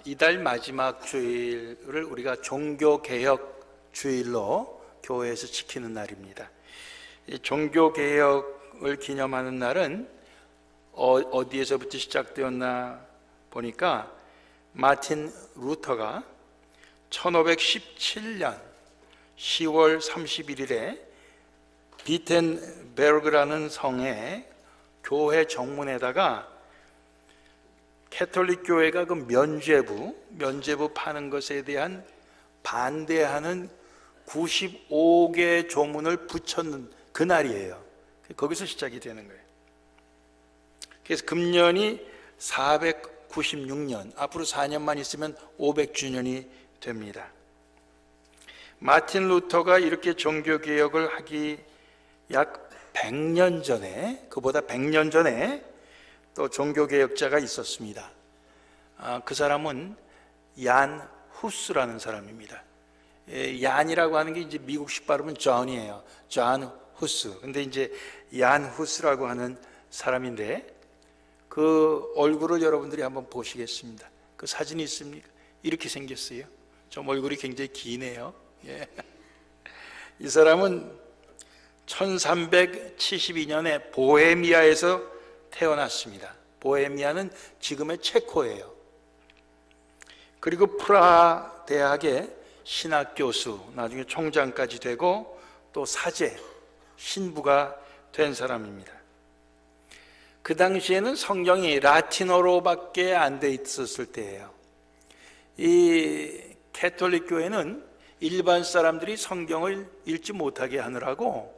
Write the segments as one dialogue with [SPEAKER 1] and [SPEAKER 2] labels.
[SPEAKER 1] 이달 마지막 주일을 우리가 종교개혁 주일로 교회에서 지키는 날입니다. 이 종교개혁을 기념하는 날은 어디에서부터 시작되었나 보니까 마틴 루터가 1517년 10월 31일에 비텐베르그라는 성의 교회 정문에다가 캐톨릭 교회가 그 면죄부 파는 것에 대한 반대하는 95개의 조문을 붙였는 그 날이에요. 거기서 시작이 되는 거예요. 그래서 금년이 496년, 앞으로 4년만 있으면 500주년이 됩니다. 마틴 루터가 이렇게 종교개혁을 하기 약 100년 전에, 그보다 100년 전에 또 종교개혁자가 있었습니다. 그 사람은 얀 후스라는 사람입니다. 얀이라고 하는 게 이제 미국식 발음은 존이에요. 존 후스. 근데 이제 얀 후스라고 하는 사람인데 그 얼굴을 여러분들이 한번 보시겠습니다. 그 사진이 있습니까? 이렇게 생겼어요. 좀 얼굴이 굉장히 기네요. 예. 이 사람은 1372년에 보헤미아에서 태어났습니다. 보헤미아는 지금의 체코예요. 그리고 프라하 대학의 신학교수, 나중에 총장까지 되고 또 사제, 신부가 된 사람입니다. 그 당시에는 성경이 라틴어로밖에 안 돼 있었을 때예요. 이 캐톨릭 교회는 일반 사람들이 성경을 읽지 못하게 하느라고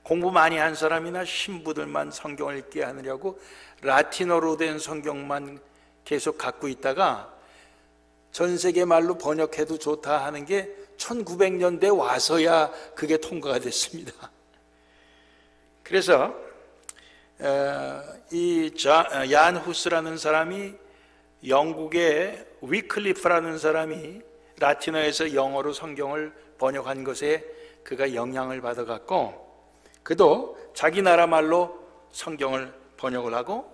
[SPEAKER 1] 공부 많이 한 사람이나 신부들만 성경을 읽게 하느라고 라틴어로 된 성경만 계속 갖고 있다가 전 세계 말로 번역해도 좋다 하는 게 1900년대 와서야 그게 통과가 됐습니다. 그래서 이 얀 후스라는 사람이 영국의 위클리프라는 사람이 라틴어에서 영어로 성경을 번역한 것에 그가 영향을 받아갖고 그도 자기 나라 말로 성경을 번역을 하고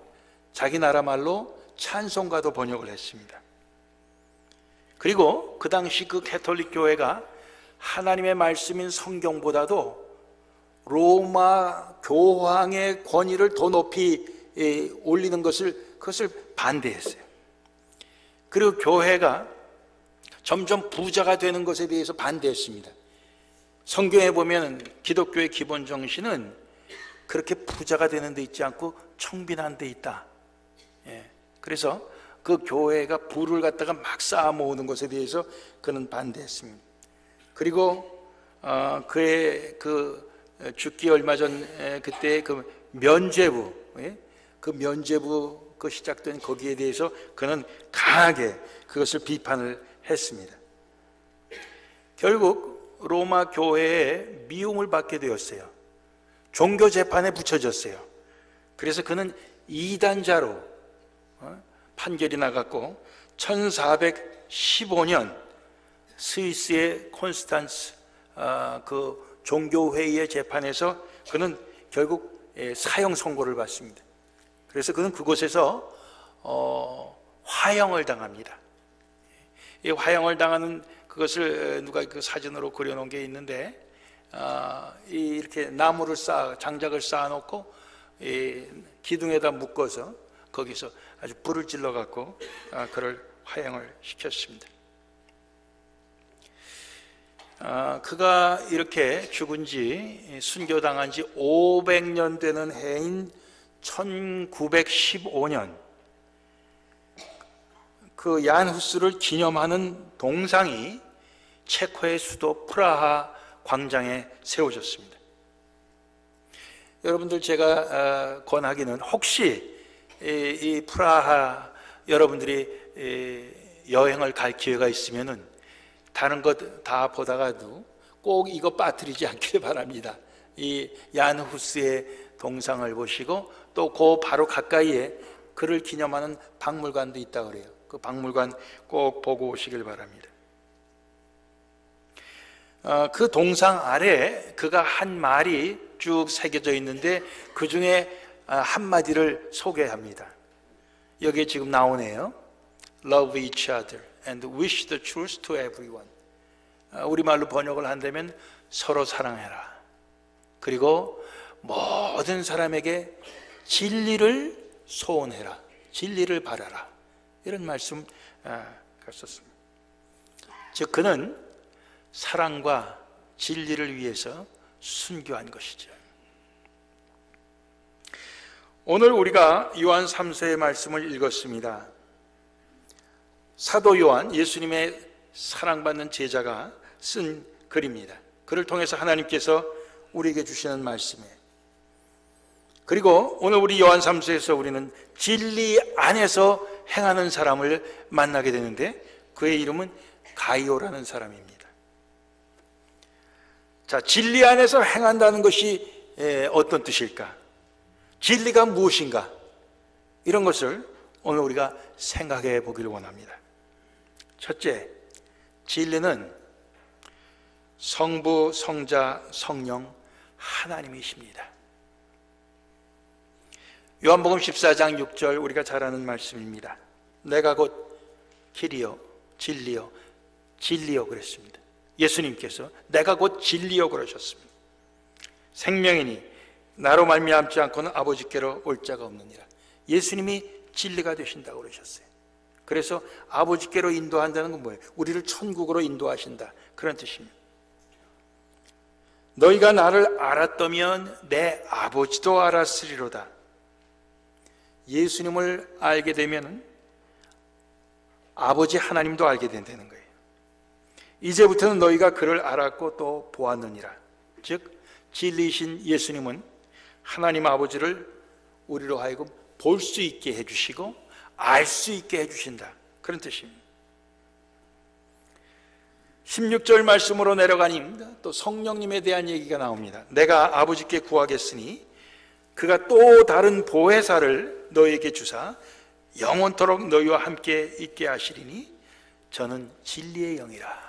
[SPEAKER 1] 자기 나라 말로 찬송가도 번역을 했습니다. 그리고 그 당시 그 캐톨릭 교회가 하나님의 말씀인 성경보다도 로마 교황의 권위를 더 높이 올리는 그것을 반대했어요. 그리고 교회가 점점 부자가 되는 것에 대해서 반대했습니다. 성경에 보면 기독교의 기본 정신은 그렇게 부자가 되는 데 있지 않고 청빈한 데 있다. 그래서 그 교회가 부를 갖다가 막 쌓아 모으는 것에 대해서 그는 반대했습니다. 그리고 그의 그 죽기 얼마 전 그때 그 면죄부, 그 면죄부 그 시작된 거기에 대해서 그는 강하게 그것을 비판을 했습니다. 결국 로마 교회에 미움을 받게 되었어요. 종교 재판에 붙여졌어요. 그래서 그는 이단자로 판결이 나갔고 1415년 스위스의 콘스탄스 그 종교회의의 재판에서 그는 결국 사형 선고를 받습니다. 그래서 그는 그곳에서 화형을 당합니다. 이 화형을 당하는 그것을 누가 그 사진으로 그려놓은 게 있는데 이렇게 나무를 장작을 쌓아놓고 기둥에다 묶어서 거기서 아주 불을 질러갖고 그를 화형을 시켰습니다. 그가 이렇게 죽은 지 순교당한 지 500년 되는 해인 1915년 그 얀 후스를 기념하는 동상이 체코의 수도 프라하 광장에 세워졌습니다. 여러분들 제가 권하기는 혹시 이 프라하 여러분들이 여행을 갈 기회가 있으면은 다른 것 다 보다가도 꼭 이거 빠뜨리지 않기를 바랍니다. 이 얀 후스의 동상을 보시고 또 그 바로 가까이에 그를 기념하는 박물관도 있다고 그래요. 그 박물관 꼭 보고 오시길 바랍니다. 그 동상 아래 그가 한 말이 쭉 새겨져 있는데 그 중에 한마디를 소개합니다. 여기에 지금 나오네요. love each other and wish the truth to everyone. 우리말로 번역을 한다면 서로 사랑해라. 그리고 모든 사람에게 진리를 소원해라. 진리를 바라라. 이런 말씀 갔었습니다. 즉 그는 사랑과 진리를 위해서 순교한 것이죠. 오늘 우리가 요한 3서의 말씀을 읽었습니다. 사도 요한, 예수님의 사랑받는 제자가 쓴 글입니다. 그를 통해서 하나님께서 우리에게 주시는 말씀이에요. 그리고 오늘 우리 요한 3서에서 우리는 진리 안에서 행하는 사람을 만나게 되는데 그의 이름은 가이오라는 사람입니다. 자, 진리 안에서 행한다는 것이 어떤 뜻일까? 진리가 무엇인가? 이런 것을 오늘 우리가 생각해 보기를 원합니다. 첫째, 진리는 성부, 성자, 성령 하나님이십니다. 요한복음 14장 6절 우리가 잘 아는 말씀입니다. 내가 곧 길이요 진리요 진리요 그랬습니다. 예수님께서 내가 곧 진리요 그러셨습니다. 생명이니 나로 말미암지 않고는 아버지께로 올 자가 없느니라. 예수님이 진리가 되신다고 그러셨어요. 그래서 아버지께로 인도한다는 건 뭐예요? 우리를 천국으로 인도하신다, 그런 뜻입니다. 너희가 나를 알았다면 내 아버지도 알았으리로다. 예수님을 알게 되면 아버지 하나님도 알게 된다는 거예요. 이제부터는 너희가 그를 알았고 또 보았느니라. 즉 진리이신 예수님은 하나님 아버지를 우리로 하여금 볼 수 있게 해주시고 알 수 있게 해주신다, 그런 뜻입니다. 16절 말씀으로 내려가니 또 성령님에 대한 얘기가 나옵니다. 내가 아버지께 구하겠으니 그가 또 다른 보혜사를 너희에게 주사 영원토록 너희와 함께 있게 하시리니 저는 진리의 영이라.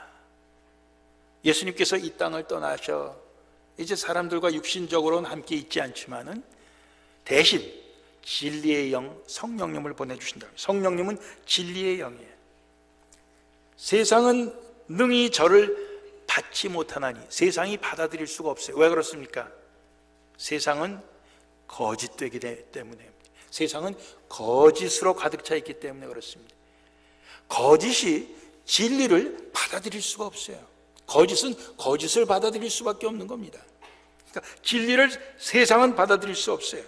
[SPEAKER 1] 예수님께서 이 땅을 떠나셔 이제 사람들과 육신적으로는 함께 있지 않지만은 대신 진리의 영 성령님을 보내주신다. 성령님은 진리의 영이에요. 세상은 능히 저를 받지 못하나니, 세상이 받아들일 수가 없어요. 왜 그렇습니까? 세상은 거짓되기 때문에, 세상은 거짓으로 가득 차 있기 때문에 그렇습니다. 거짓이 진리를 받아들일 수가 없어요. 거짓은 거짓을 받아들일 수밖에 없는 겁니다. 그러니까 진리를 세상은 받아들일 수 없어요.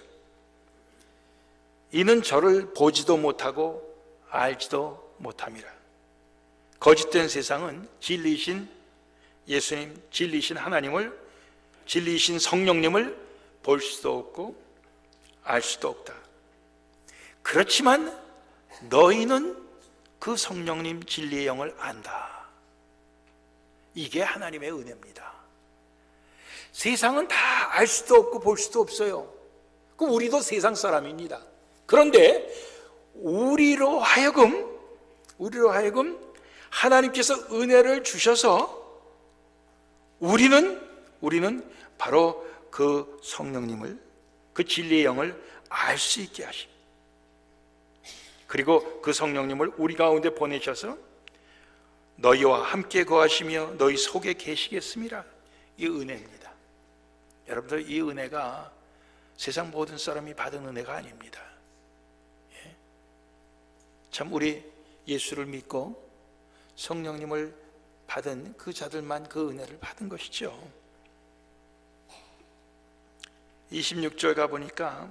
[SPEAKER 1] 이는 저를 보지도 못하고 알지도 못함이라. 거짓된 세상은 진리이신 예수님, 진리이신 하나님을, 진리이신 성령님을 볼 수도 없고 알 수도 없다. 그렇지만 너희는 그 성령님 진리의 영을 안다. 이게 하나님의 은혜입니다. 세상은 다 알 수도 없고 볼 수도 없어요. 그럼 우리도 세상 사람입니다. 그런데 우리로 하여금 하나님께서 은혜를 주셔서 우리는 바로 그 성령님을, 그 진리의 영을 알 수 있게 하십니다. 그리고 그 성령님을 우리 가운데 보내셔서 너희와 함께 거하시며 너희 속에 계시겠습니다. 이 은혜입니다. 여러분들, 이 은혜가 세상 모든 사람이 받은 은혜가 아닙니다. 참 우리 예수를 믿고 성령님을 받은 그 자들만 그 은혜를 받은 것이죠. 26절 가보니까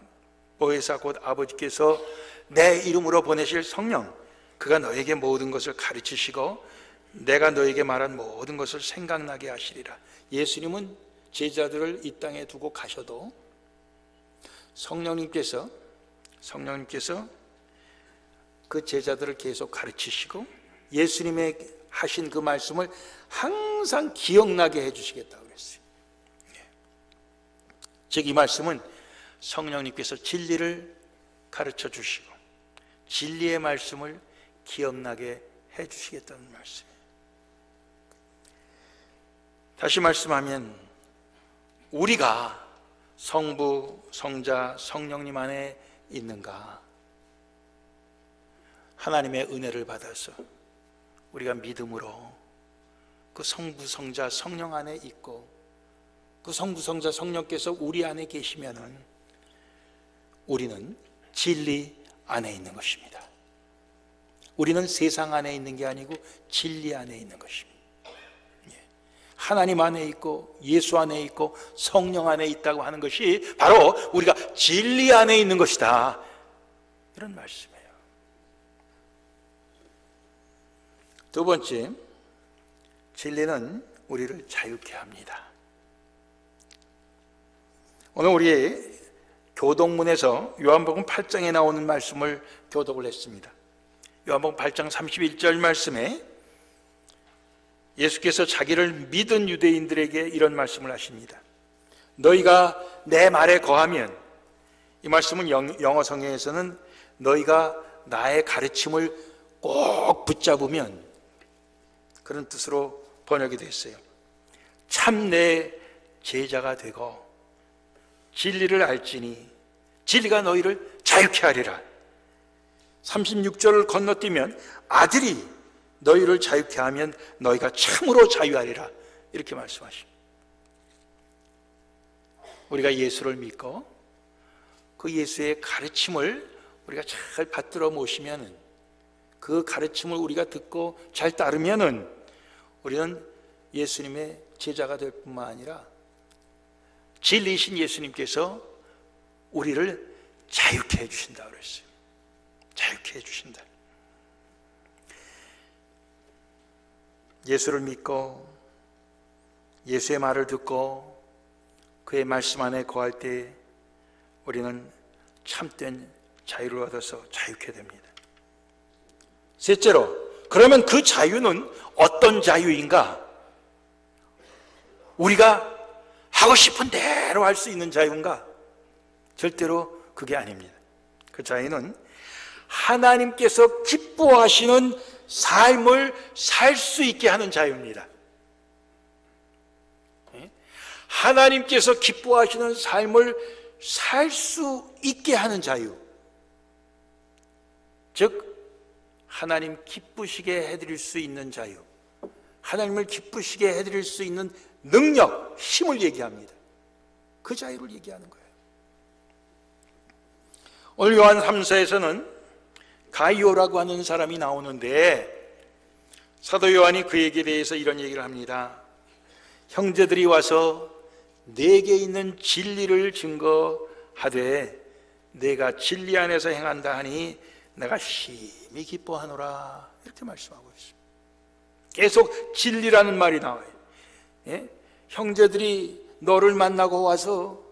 [SPEAKER 1] 보혜사 곧 아버지께서 내 이름으로 보내실 성령, 그가 너에게 모든 것을 가르치시고 내가 너에게 말한 모든 것을 생각나게 하시리라. 예수님은 제자들을 이 땅에 두고 가셔도 성령님께서 그 제자들을 계속 가르치시고 예수님의 하신 그 말씀을 항상 기억나게 해주시겠다고 그랬어요. 즉 이 말씀은 성령님께서 진리를 가르쳐 주시고 진리의 말씀을 기억나게 해주시겠다는 말씀이에요. 다시 말씀하면 우리가 성부, 성자, 성령님 안에 있는가? 하나님의 은혜를 받아서 우리가 믿음으로 그 성부, 성자, 성령 안에 있고 그 성부, 성자, 성령께서 우리 안에 계시면은 우리는 진리 안에 있는 것입니다. 우리는 세상 안에 있는 게 아니고 진리 안에 있는 것입니다. 하나님 안에 있고 예수 안에 있고 성령 안에 있다고 하는 것이 바로 우리가 진리 안에 있는 것이다, 이런 말씀이에요. 두 번째, 진리는 우리를 자유케 합니다. 오늘 우리 교독문에서 요한복음 8장에 나오는 말씀을 교독을 했습니다. 요한복음 8장 31절 말씀에 예수께서 자기를 믿은 유대인들에게 이런 말씀을 하십니다. 너희가 내 말에 거하면, 이 말씀은 영어 성경에서는 너희가 나의 가르침을 꼭 붙잡으면, 그런 뜻으로 번역이 됐어요. 참 내 제자가 되고 진리를 알지니 진리가 너희를 자유케 하리라. 36절을 건너뛰면 아들이 너희를 자유케 하면 너희가 참으로 자유하리라, 이렇게 말씀하십니다. 우리가 예수를 믿고 그 예수의 가르침을 우리가 잘 받들어 모시면, 그 가르침을 우리가 듣고 잘 따르면 우리는 예수님의 제자가 될 뿐만 아니라 진리이신 예수님께서 우리를 자유케 해주신다 그랬어요. 자유케 해주신다. 예수를 믿고 예수의 말을 듣고 그의 말씀 안에 거할 때 우리는 참된 자유를 얻어서 자유케 됩니다. 셋째로, 그러면 그 자유는 어떤 자유인가? 우리가 하고 싶은 대로 할 수 있는 자유인가? 절대로 그게 아닙니다. 그 자유는 하나님께서 기뻐하시는 삶을 살 수 있게 하는 자유입니다. 하나님께서 기뻐하시는 삶을 살 수 있게 하는 자유, 즉 하나님 기쁘시게 해드릴 수 있는 자유, 하나님을 기쁘시게 해드릴 수 있는 능력, 힘을 얘기합니다. 그 자유를 얘기하는 거예요. 오늘 요한 3서에서는 가이오라고 하는 사람이 나오는데, 사도 요한이 그에게 대해서 이런 얘기를 합니다. 형제들이 와서 내게 있는 진리를 증거하되 내가 진리 안에서 행한다 하니 내가 심히 기뻐하노라, 이렇게 말씀하고 있습니다. 계속 진리라는 말이 나와요. 예? 형제들이 너를 만나고 와서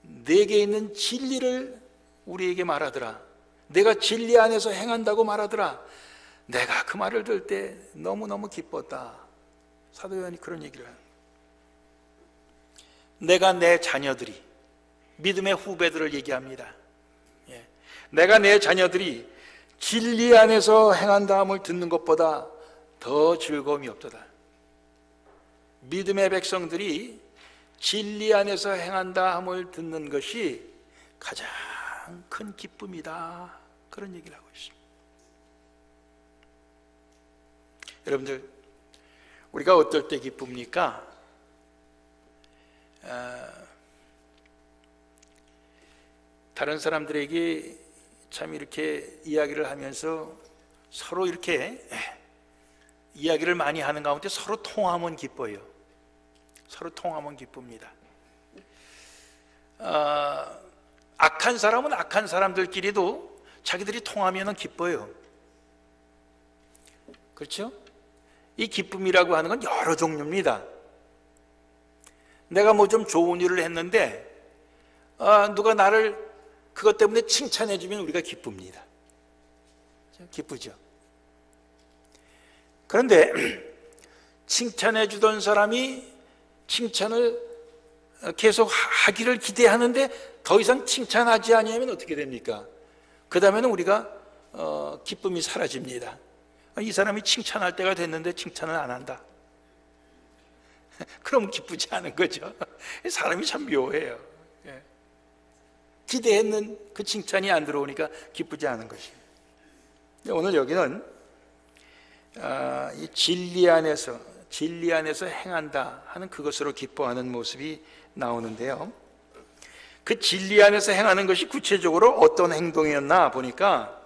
[SPEAKER 1] 내게 있는 진리를 우리에게 말하더라. 내가 진리 안에서 행한다고 말하더라. 내가 그 말을 들을 때 너무너무 기뻤다. 사도 요한이 그런 얘기를 합니다. 내가 내 자녀들이, 믿음의 후배들을 얘기합니다. 예. 내가 내 자녀들이 진리 안에서 행한다함을 듣는 것보다 더 즐거움이 없도다. 믿음의 백성들이 진리 안에서 행한다함을 듣는 것이 가장 큰 기쁨이다, 그런 얘기를 하고 있습니다. 여러분들, 우리가 어떨 때 기쁩니까? 다른 사람들에게 참 이렇게 이야기를 하면서 서로 이렇게 이야기를 많이 하는 가운데 서로 통하면 기뻐요. 서로 통하면 기쁩니다. 악한 사람은 악한 사람들끼리도 자기들이 통하면 기뻐요. 그렇죠? 이 기쁨이라고 하는 건 여러 종류입니다. 내가 뭐 좀 좋은 일을 했는데 누가 나를 그것 때문에 칭찬해 주면 우리가 기쁩니다. 기쁘죠? 그런데 칭찬해 주던 사람이 칭찬을 계속 하기를 기대하는데 더 이상 칭찬하지 아니하면 어떻게 됩니까? 그 다음에는 우리가 기쁨이 사라집니다. 이 사람이 칭찬할 때가 됐는데 칭찬을 안 한다. 그럼 기쁘지 않은 거죠. 사람이 참 묘해요. 기대했는 그 칭찬이 안 들어오니까 기쁘지 않은 것이에요. 오늘 여기는 이 진리 안에서 행한다 하는 그것으로 기뻐하는 모습이 나오는데요. 그 진리 안에서 행하는 것이 구체적으로 어떤 행동이었나 보니까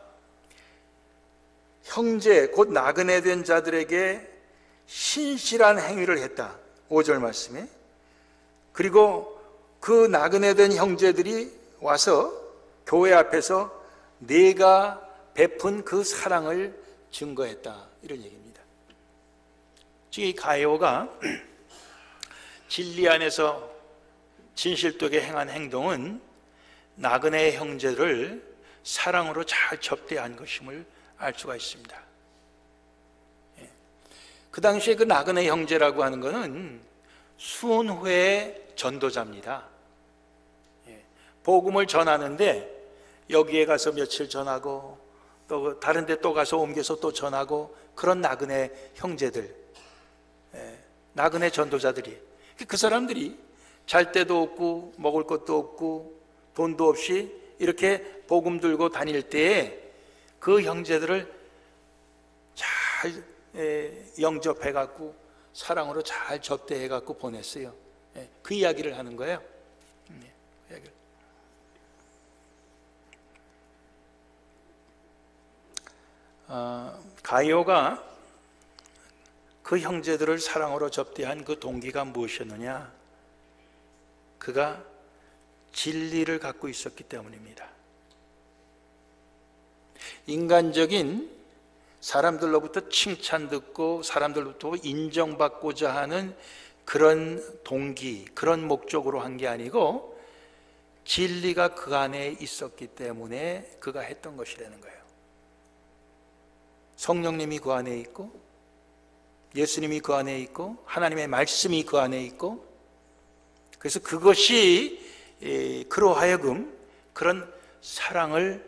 [SPEAKER 1] 형제 곧 나그네 된 자들에게 신실한 행위를 했다. 5절 말씀에. 그리고 그 나그네 된 형제들이 와서 교회 앞에서 내가 베푼 그 사랑을 증거했다. 이런 얘기입니다. 즉 이 가이오가 진리 안에서 진실되게 행한 행동은 나그네 형제를 사랑으로 잘 접대한 것임을 알 수가 있습니다. 그 당시에 그 나그네 형제라고 하는 것은 수훈회의 전도자입니다. 복음을 전하는데 여기에 가서 며칠 전하고 또 다른 데 또 가서 옮겨서 또 전하고 그런 나그네 형제들, 나그네 전도자들이, 그 사람들이 잘 데도 없고 먹을 것도 없고 돈도 없이 이렇게 복음 들고 다닐 때에 그 형제들을 잘 영접해갖고 사랑으로 잘 접대해갖고 보냈어요. 그 이야기를 하는 거예요. 그 이야기를. 가이오가 그 형제들을 사랑으로 접대한 그 동기가 무엇이었느냐? 그가 진리를 갖고 있었기 때문입니다. 인간적인 사람들로부터 칭찬 듣고 사람들로부터 인정받고자 하는 그런 동기, 그런 목적으로 한 게 아니고 진리가 그 안에 있었기 때문에 그가 했던 것이라는 거예요. 성령님이 그 안에 있고 예수님이 그 안에 있고 하나님의 말씀이 그 안에 있고, 그래서 그것이 그로 하여금 그런 사랑을,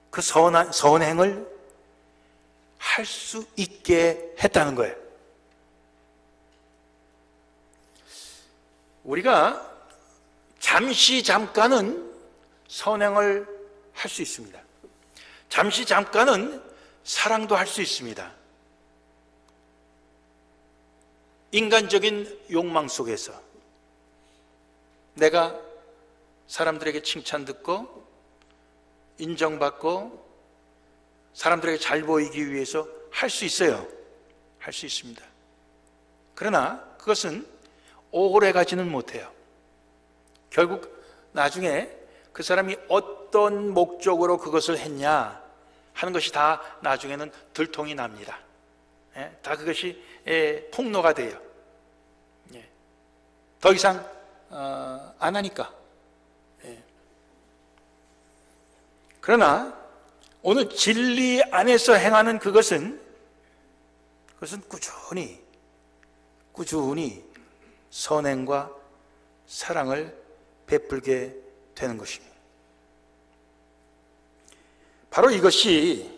[SPEAKER 1] 그 선행을 할 수 있게 했다는 거예요. 우리가 잠깐은 선행을 할 수 있습니다. 잠깐은 사랑도 할 수 있습니다. 인간적인 욕망 속에서 내가 사람들에게 칭찬 듣고 인정받고 사람들에게 잘 보이기 위해서 할 수 있어요. 할 수 있습니다. 그러나 그것은 오래 가지는 못해요. 결국 나중에 그 사람이 어떤 목적으로 그것을 했냐 하는 것이 다 나중에는 들통이 납니다. 다 그것이 폭로가 돼요. 더 이상 안 하니까. 그러나 오늘 진리 안에서 행하는 그것은 꾸준히 선행과 사랑을 베풀게 되는 것입니다. 바로 이것이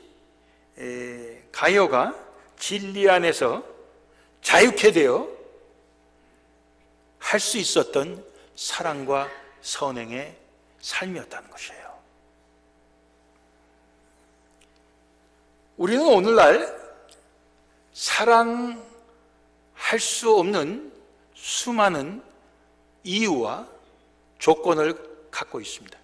[SPEAKER 1] 가이오가 진리 안에서 자유케 되어 할 수 있었던 사랑과 선행의 삶이었다는 것이에요. 우리는 오늘날 사랑할 수 없는 수많은 이유와 조건을 갖고 있습니다.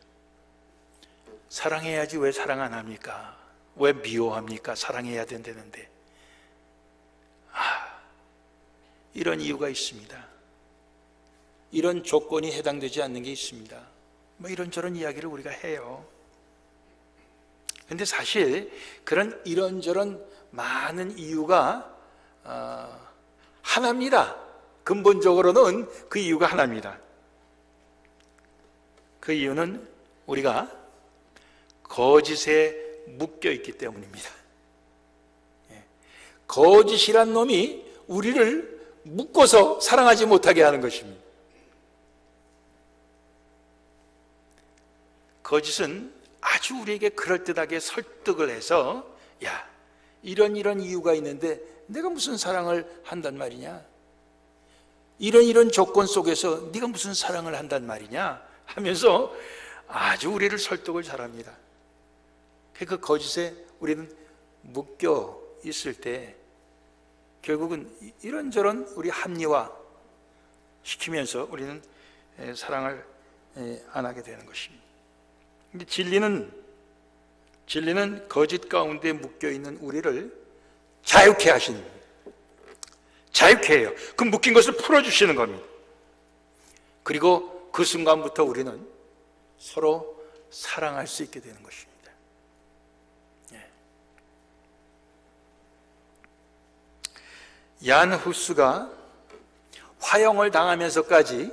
[SPEAKER 1] 사랑해야지 왜 사랑 안 합니까? 왜 미워합니까? 사랑해야 된다는데. 이런 이유가 있습니다. 이런 조건이 해당되지 않는 게 있습니다. 이런저런 이야기를 우리가 해요. 그런데 사실 그런 이런저런 많은 이유가 하나입니다. 근본적으로는 그 이유가 하나입니다. 그 이유는 우리가 거짓에 묶여 있기 때문입니다. 거짓이란 놈이 우리를 묶어서 사랑하지 못하게 하는 것입니다. 거짓은 아주 우리에게 그럴듯하게 설득을 해서, 야, 이런 이유가 있는데 내가 무슨 사랑을 한단 말이냐? 이런 조건 속에서 네가 무슨 사랑을 한단 말이냐? 하면서 아주 우리를 설득을 잘합니다. 그 거짓에 우리는 묶여 있을 때 결국은 이런저런 우리 합리화 시키면서 우리는 사랑을 안 하게 되는 것입니다. 근데 진리는 거짓 가운데 묶여 있는 우리를 자유케 하신, 자유케 해요. 그 묶인 것을 풀어주시는 겁니다. 그리고 그 순간부터 우리는 서로 사랑할 수 있게 되는 것입니다. 얀 후스가 화형을 당하면서까지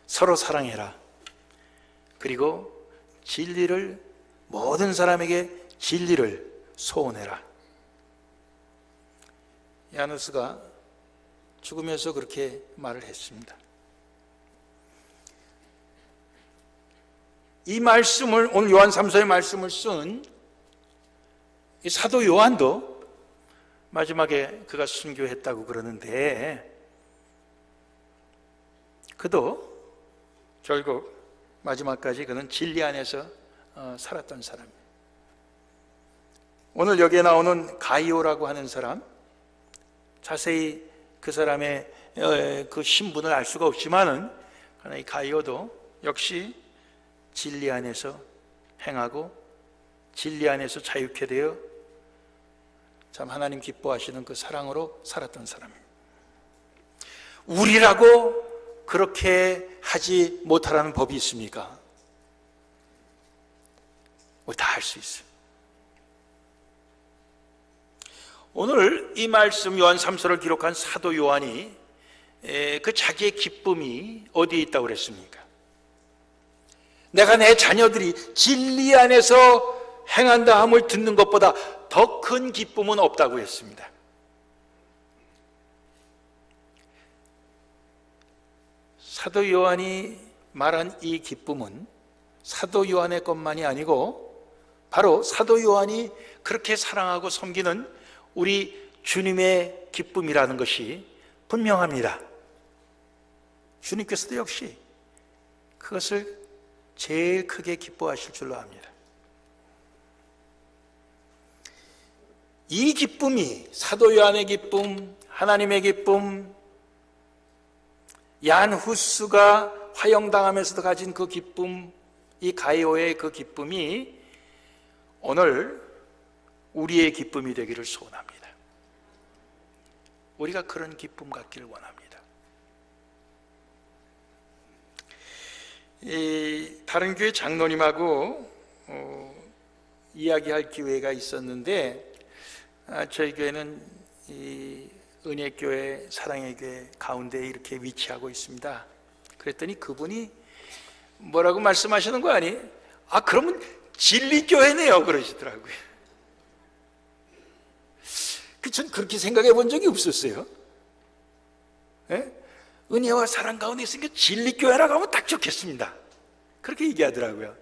[SPEAKER 1] 서로 사랑해라. 그리고 진리를, 모든 사람에게 진리를 소원해라. 얀 후스가 죽으면서 그렇게 말을 했습니다. 이 말씀을, 오늘 요한 3서의 말씀을 쓴 이 사도 요한도 마지막에 그가 순교했다고 그러는데, 그도 결국 마지막까지 그는 진리 안에서 살았던 사람이에요. 오늘 여기에 나오는 가이오라고 하는 사람, 자세히 그 사람의 그 신분을 알 수가 없지만은 이 가이오도 역시 진리 안에서 행하고 진리 안에서 자유케 되어 참 하나님 기뻐하시는 그 사랑으로 살았던 사람입니다. 우리라고 그렇게 하지 못하라는 법이 있습니까? 우리 다 할 수 있어요. 오늘 이 말씀 요한 3서를 기록한 사도 요한이 그 자기의 기쁨이 어디에 있다고 그랬습니까? 내가 내 자녀들이 진리 안에서 행한다 함을 듣는 것보다 더 큰 기쁨은 없다고 했습니다. 사도 요한이 말한 이 기쁨은 사도 요한의 것만이 아니고 바로 사도 요한이 그렇게 사랑하고 섬기는 우리 주님의 기쁨이라는 것이 분명합니다. 주님께서도 역시 그것을 제일 크게 기뻐하실 줄로 압니다. 이 기쁨이, 사도 요한의 기쁨, 하나님의 기쁨, 얀 후스가 화형당하면서도 가진 그 기쁨, 이 가이오의 그 기쁨이 오늘 우리의 기쁨이 되기를 소원합니다. 우리가 그런 기쁨 갖기를 원합니다. 다른 교회 장로님하고 이야기할 기회가 있었는데, 저희 교회는 이 은혜교회, 사랑의 교회 가운데에 이렇게 위치하고 있습니다. 그랬더니 그분이 뭐라고 말씀하시는 거 아니? 그러면 진리교회네요, 그러시더라고요. 전 그렇게 생각해 본 적이 없었어요. 예? 은혜와 사랑 가운데 있으니까 진리교회라고 하면 딱 좋겠습니다. 그렇게 얘기하더라고요.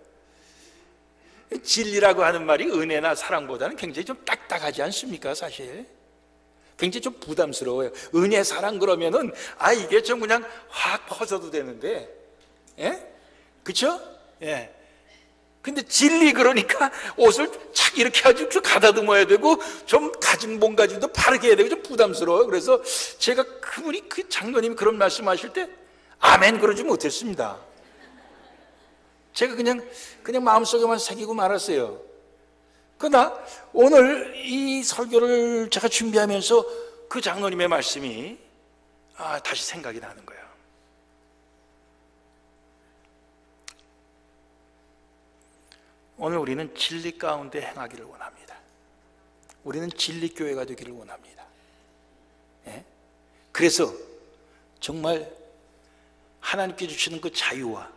[SPEAKER 1] 진리라고 하는 말이 은혜나 사랑보다는 굉장히 좀 딱딱하지 않습니까? 사실 굉장히 좀 부담스러워요. 은혜, 사랑 그러면은 이게 좀 그냥 확 퍼져도 되는데, 예? 그쵸? 예. 근데 진리 그러니까 옷을 착 이렇게 아주 좀 가다듬어야 되고, 좀 가진 몸가짐도 바르게 해야 되고, 좀 부담스러워요. 그래서 제가 그분이, 그 장로님이 그런 말씀하실 때 아멘 그러지 못했습니다. 제가 그냥 마음속에만 새기고 말았어요. 그러나 오늘 이 설교를 제가 준비하면서 그 장로님의 말씀이 다시 생각이 나는 거예요. 오늘 우리는 진리 가운데 행하기를 원합니다. 우리는 진리교회가 되기를 원합니다. 예? 그래서 정말 하나님께 주시는 그 자유와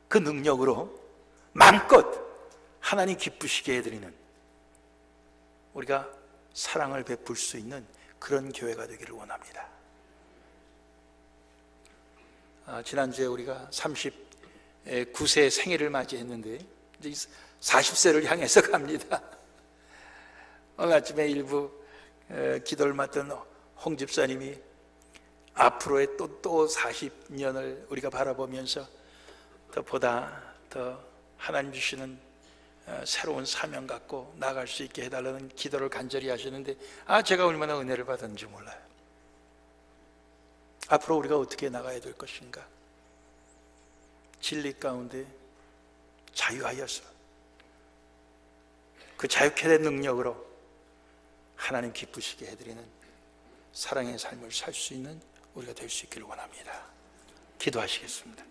[SPEAKER 1] 그 능력으로 마음껏 하나님 기쁘시게 해드리는, 우리가 사랑을 베풀 수 있는 그런 교회가 되기를 원합니다. 지난주에 우리가 39세 생일을 맞이했는데 이제 40세를 향해서 갑니다. 오늘 아침에 일부 기도를 맡던 홍 집사님이 앞으로의 또 40년을 우리가 바라보면서 보다 더 하나님 주시는 새로운 사명 갖고 나갈 수 있게 해달라는 기도를 간절히 하시는데 제가 얼마나 은혜를 받았는지 몰라요. 앞으로 우리가 어떻게 나가야 될 것인가? 진리 가운데 자유하여서 그 자유케 된 능력으로 하나님 기쁘시게 해드리는 사랑의 삶을 살 수 있는 우리가 될 수 있기를 원합니다. 기도하시겠습니다.